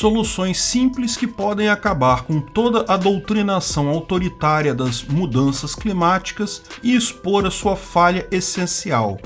soluções simples que podem acabar com toda a doutrinação autoritária das mudanças climáticas e expor a sua falha essencial.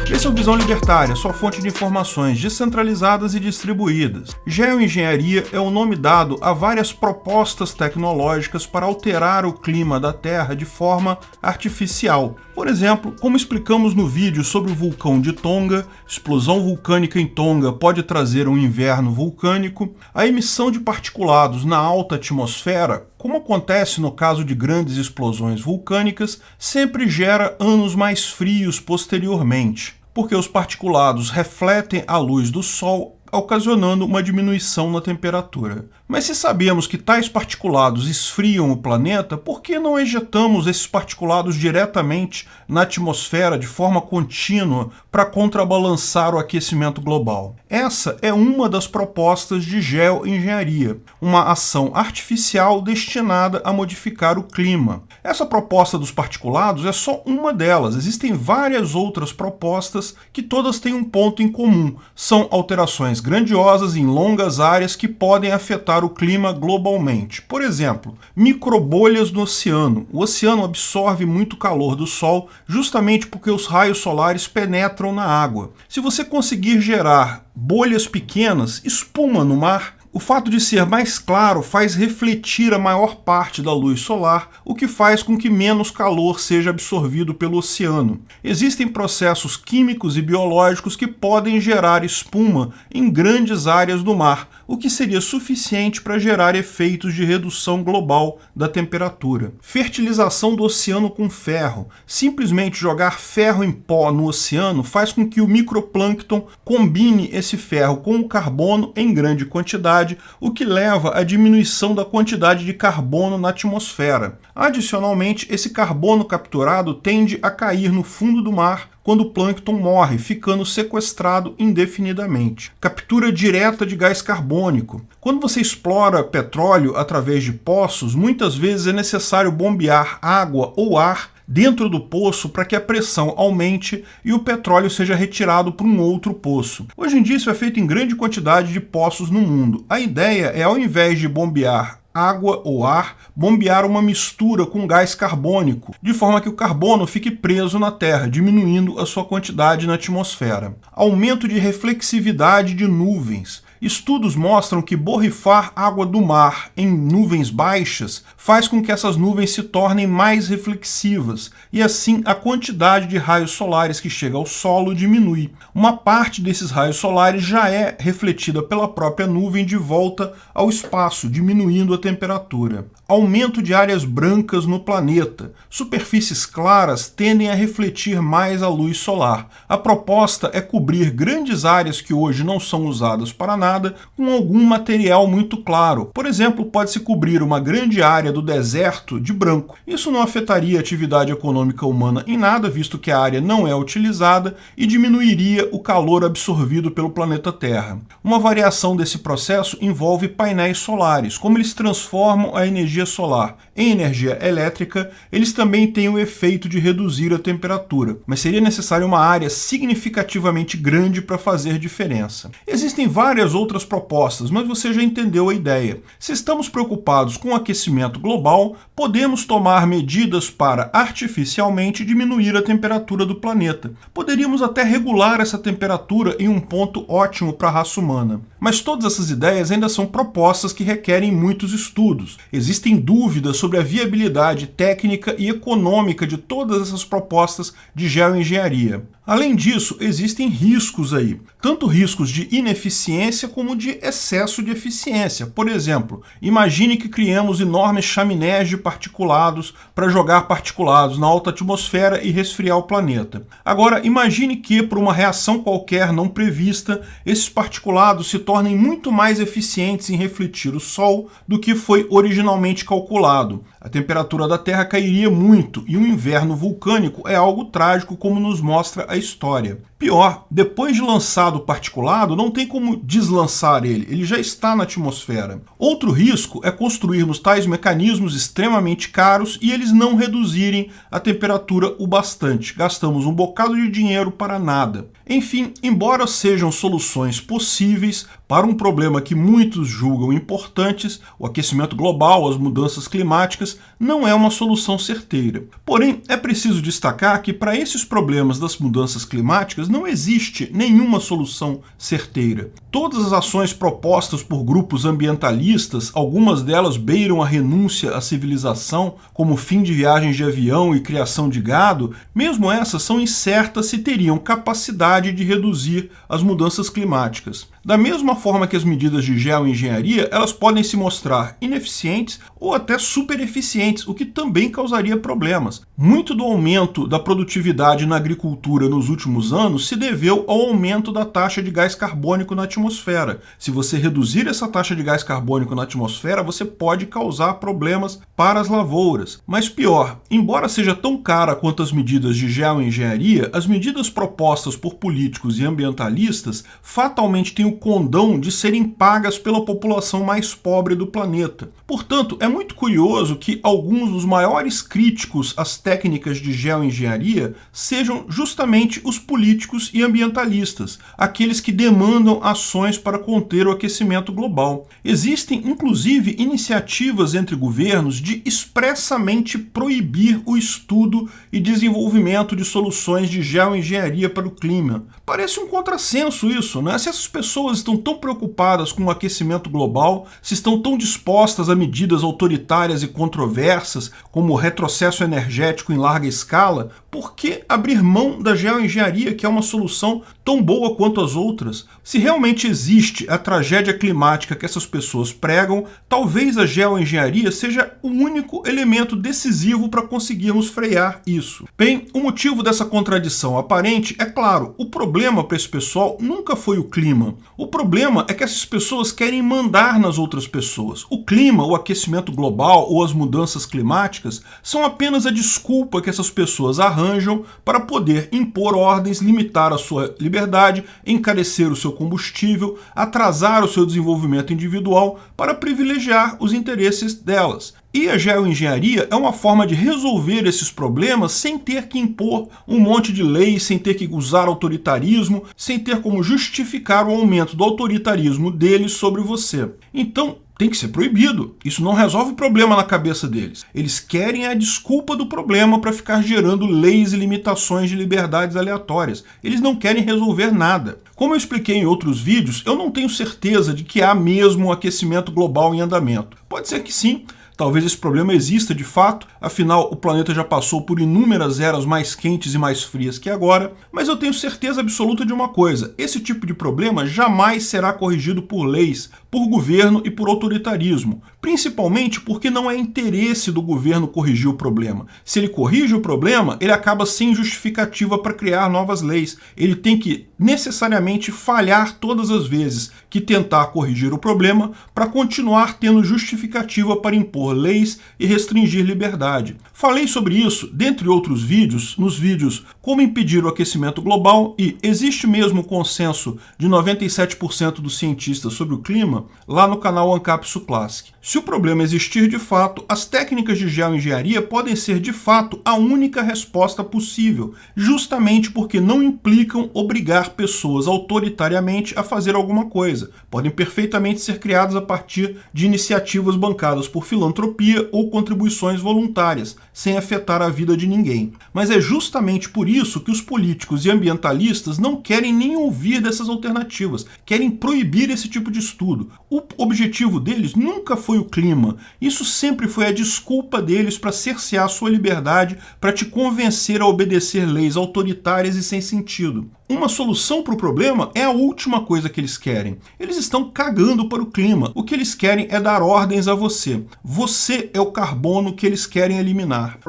Esse é o Visão Libertária, sua fonte de informações descentralizadas e distribuídas. Geoengenharia é o nome dado a várias propostas tecnológicas para alterar o clima da Terra de forma artificial. Por exemplo, como explicamos no vídeo sobre o vulcão de Tonga, explosão vulcânica em Tonga pode trazer um inverno vulcânico, a emissão de particulados na alta atmosfera, como acontece no caso de grandes explosões vulcânicas, sempre gera anos mais frios posteriormente, porque os particulados refletem a luz do Sol, ocasionando uma diminuição na temperatura. Mas se sabemos que tais particulados esfriam o planeta, por que não ejetamos esses particulados diretamente na atmosfera de forma contínua para contrabalançar o aquecimento global? Essa é uma das propostas de geoengenharia, uma ação artificial destinada a modificar o clima. Essa proposta dos particulados é só uma delas. Existem várias outras propostas que todas têm um ponto em comum. São alterações grandiosas em longas áreas que podem afetar o clima globalmente. Por exemplo, microbolhas no oceano. O oceano absorve muito calor do Sol justamente porque os raios solares penetram na água. Se você conseguir gerar bolhas pequenas, espuma no mar, o fato de ser mais claro faz refletir a maior parte da luz solar, o que faz com que menos calor seja absorvido pelo oceano. Existem processos químicos e biológicos que podem gerar espuma em grandes áreas do mar, o que seria suficiente para gerar efeitos de redução global da temperatura. Fertilização do oceano com ferro. Simplesmente jogar ferro em pó no oceano faz com que o microplâncton combine esse ferro com o carbono em grande quantidade, o que leva à diminuição da quantidade de carbono na atmosfera. Adicionalmente, esse carbono capturado tende a cair no fundo do mar quando o plâncton morre, ficando sequestrado indefinidamente. Captura direta de gás carbônico. Quando você explora petróleo através de poços, muitas vezes é necessário bombear água ou ar dentro do poço para que a pressão aumente e o petróleo seja retirado para um outro poço. Hoje em dia isso é feito em grande quantidade de poços no mundo. A ideia é, ao invés de bombear água ou ar, bombear uma mistura com gás carbônico, de forma que o carbono fique preso na Terra, diminuindo a sua quantidade na atmosfera. Aumento de reflexividade de nuvens. Estudos mostram que borrifar água do mar em nuvens baixas faz com que essas nuvens se tornem mais reflexivas e assim a quantidade de raios solares que chega ao solo diminui. Uma parte desses raios solares já é refletida pela própria nuvem de volta ao espaço, diminuindo a temperatura. Aumento de áreas brancas no planeta. Superfícies claras tendem a refletir mais a luz solar. A proposta é cobrir grandes áreas que hoje não são usadas para nada com algum material muito claro. Por exemplo, pode-se cobrir uma grande área do deserto de branco. Isso não afetaria a atividade econômica humana em nada, visto que a área não é utilizada, e diminuiria o calor absorvido pelo planeta Terra. Uma variação desse processo envolve painéis solares. Como eles transformam a energia solar em energia elétrica, eles também têm o efeito de reduzir a temperatura, mas seria necessária uma área significativamente grande para fazer diferença. Existem várias outras propostas, mas você já entendeu a ideia. Se estamos preocupados com o aquecimento global, podemos tomar medidas para artificialmente diminuir a temperatura do planeta. Poderíamos até regular essa temperatura em um ponto ótimo para a raça humana. Mas todas essas ideias ainda são propostas que requerem muitos estudos. Existem dúvidas sobre a viabilidade técnica e econômica de todas essas propostas de geoengenharia. Além disso, existem riscos aí, tanto riscos de ineficiência como de excesso de eficiência. Por exemplo, imagine que criamos enormes chaminés de particulados para jogar particulados na alta atmosfera e resfriar o planeta. Agora, imagine que, por uma reação qualquer não prevista, esses particulados se tornem muito mais eficientes em refletir o Sol do que foi originalmente calculado. A temperatura da Terra cairia muito e um inverno vulcânico é algo trágico, como nos mostra a história. Pior, depois de lançado o particulado, não tem como deslançar ele já está na atmosfera. Outro risco é construirmos tais mecanismos extremamente caros e eles não reduzirem a temperatura o bastante. Gastamos um bocado de dinheiro para nada. Enfim, embora sejam soluções possíveis para um problema que muitos julgam importantes, o aquecimento global, as mudanças climáticas, não é uma solução certeira. Porém, é preciso destacar que para esses problemas das mudanças climáticas não existe nenhuma solução certeira. Todas as ações propostas por grupos ambientalistas, algumas delas beiram a renúncia à civilização, como o fim de viagens de avião e criação de gado, mesmo essas são incertas se teriam capacidade de reduzir as mudanças climáticas. Da mesma forma que as medidas de geoengenharia, elas podem se mostrar ineficientes ou até super eficientes, o que também causaria problemas. Muito do aumento da produtividade na agricultura nos últimos anos se deveu ao aumento da taxa de gás carbônico na atmosfera. Se você reduzir essa taxa de gás carbônico na atmosfera, você pode causar problemas para as lavouras. Mas pior, embora seja tão cara quanto as medidas de geoengenharia, as medidas propostas por políticos e ambientalistas fatalmente têm o condão de serem pagas pela população mais pobre do planeta. Portanto, é muito curioso que alguns dos maiores críticos às técnicas de geoengenharia sejam justamente os políticos e ambientalistas, aqueles que demandam ações para conter o aquecimento global. Existem, inclusive, iniciativas entre governos de expressamente proibir o estudo e desenvolvimento de soluções de geoengenharia para o clima. Parece um contrassenso isso, né? Se essas pessoas estão tão preocupadas com o aquecimento global, se estão tão dispostas a medidas autoritárias e controversas, como o retrocesso energético em larga escala, por que abrir mão da geoengenharia, que é uma solução tão boa quanto as outras? Se realmente existe a tragédia climática que essas pessoas pregam, talvez a geoengenharia seja o único elemento decisivo para conseguirmos frear isso. Bem, o motivo dessa contradição aparente é claro, o problema para esse pessoal nunca foi o clima. O problema é que essas pessoas querem mandar nas outras pessoas. O clima, o aquecimento global ou as mudanças climáticas são apenas a desculpa que essas pessoas arranjam para poder impor ordens, limitar a sua liberdade, encarecer o seu combustível, atrasar o seu desenvolvimento individual para privilegiar os interesses delas. E a geoengenharia é uma forma de resolver esses problemas sem ter que impor um monte de leis, sem ter que usar autoritarismo, sem ter como justificar o aumento do autoritarismo deles sobre você. Então, tem que ser proibido. Isso não resolve o problema na cabeça deles. Eles querem a desculpa do problema para ficar gerando leis e limitações de liberdades aleatórias. Eles não querem resolver nada. Como eu expliquei em outros vídeos, eu não tenho certeza de que há mesmo um aquecimento global em andamento. Pode ser que sim. Talvez esse problema exista de fato, afinal o planeta já passou por inúmeras eras mais quentes e mais frias que agora, mas eu tenho certeza absoluta de uma coisa: esse tipo de problema jamais será corrigido por leis, por governo e por autoritarismo, principalmente porque não é interesse do governo corrigir o problema. Se ele corrige o problema, ele acaba sem justificativa para criar novas leis. Ele tem que necessariamente falhar todas as vezes que tentar corrigir o problema para continuar tendo justificativa para impor leis e restringir liberdade. Falei sobre isso, dentre outros vídeos, nos vídeos Como Impedir o Aquecimento Global e Existe Mesmo Consenso de 97% dos cientistas sobre o clima, lá no canal Ancapsu Classic. Se o problema existir de fato, as técnicas de geoengenharia podem ser de fato a única resposta possível, justamente porque não implicam obrigar pessoas autoritariamente a fazer alguma coisa. Podem perfeitamente ser criadas a partir de iniciativas bancadas por filantropia ou contribuições voluntárias, sem afetar a vida de ninguém. Mas é justamente por isso que os políticos e ambientalistas não querem nem ouvir dessas alternativas, querem proibir esse tipo de estudo. O objetivo deles nunca foi o clima, isso sempre foi a desculpa deles para cercear sua liberdade, para te convencer a obedecer leis autoritárias e sem sentido. Uma solução para o problema é a última coisa que eles querem. Eles estão cagando para o clima. O que eles querem é dar ordens a você. Você é o carbono que eles querem eliminar.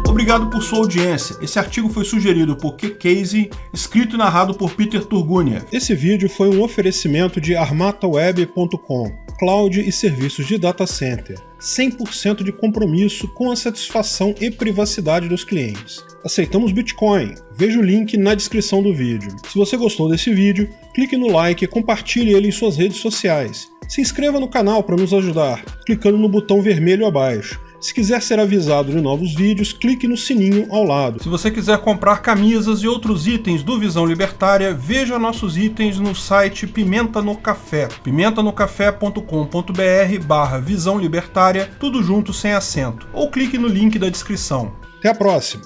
Obrigado obrigado por sua audiência. Esse artigo foi sugerido por Q. Casey, escrito e narrado por Peter Turguniev. Esse vídeo foi um oferecimento de armataweb.com, cloud e serviços de data center. 100% de compromisso com a satisfação e privacidade dos clientes. Aceitamos Bitcoin. Veja o link na descrição do vídeo. Se você gostou desse vídeo, clique no like e compartilhe ele em suas redes sociais. Se inscreva no canal para nos ajudar, clicando no botão vermelho abaixo. Se quiser ser avisado de novos vídeos, clique no sininho ao lado. Se você quiser comprar camisas e outros itens do Visão Libertária, veja nossos itens no site Pimenta no Café, pimentanocafé.com.br/Visão Libertária, tudo junto sem acento, ou clique no link da descrição. Até a próxima!